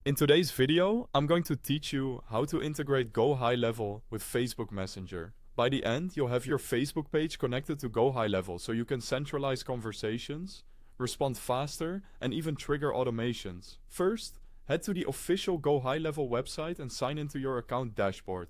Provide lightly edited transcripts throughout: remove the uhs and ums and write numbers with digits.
In today's video, I'm going to teach you how to integrate GoHighLevel with Facebook Messenger. By the end, you'll have your Facebook page connected to GoHighLevel so you can centralize conversations, respond faster, and even trigger automations. First, head to the official GoHighLevel website and sign into your account dashboard.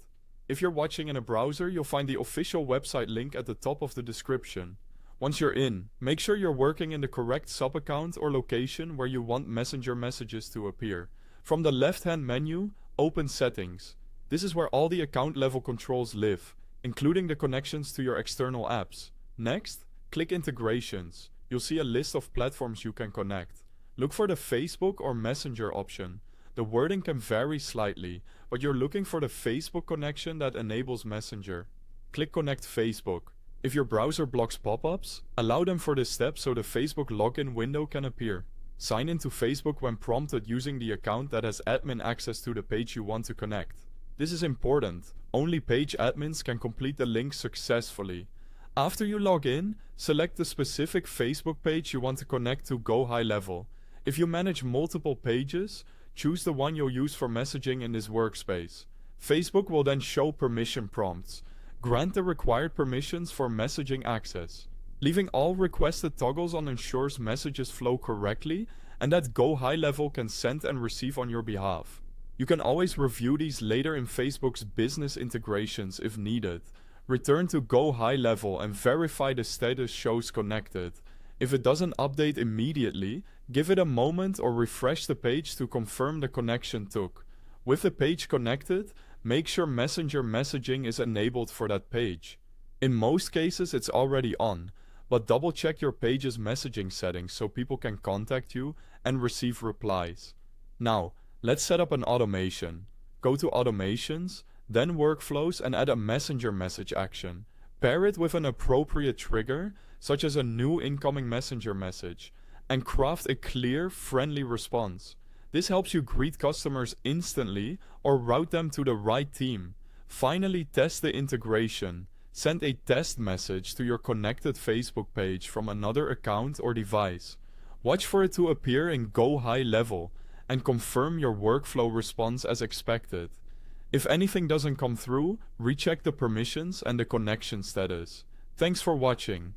If you're watching in a browser, you'll find the official website link at the top of the description. Once you're in, make sure you're working in the correct sub-account or location where you want Messenger messages to appear. From the left-hand menu, open Settings. This is where all the account level controls live, including the connections to your external apps. Next, click Integrations. You'll see a list of platforms you can connect. Look for the Facebook or Messenger option. The wording can vary slightly, but you're looking for the Facebook connection that enables Messenger. Click Connect Facebook. If your browser blocks pop-ups, allow them for this step so the Facebook login window can appear. Sign into Facebook when prompted using the account that has admin access to the page you want to connect. This is important. Only page admins can complete the link successfully. After you log in, select the specific Facebook page you want to connect to GoHighLevel. If you manage multiple pages, choose the one you'll use for messaging in this workspace. Facebook will then show permission prompts. Grant the required permissions for messaging access. Leaving all requested toggles on ensures messages flow correctly and that GoHighLevel can send and receive on your behalf. You can always review these later in Facebook's business integrations if needed. Return to GoHighLevel and verify the status shows connected. If it doesn't update immediately, give it a moment or refresh the page to confirm the connection took. With the page connected, make sure Messenger messaging is enabled for that page. In most cases, it's already on, but double check your page's messaging settings so people can contact you and receive replies. Now, let's set up an automation. Go to Automations, then Workflows, and add a Messenger message action. Pair it with an appropriate trigger, such as a new incoming Messenger message, and craft a clear, friendly response. This helps you greet customers instantly or route them to the right team. Finally, test the integration. Send a test message to your connected Facebook page from another account or device. Watch for it to appear in GoHighLevel and confirm your workflow response as expected. If anything doesn't come through, recheck the permissions and the connection status. Thanks for watching.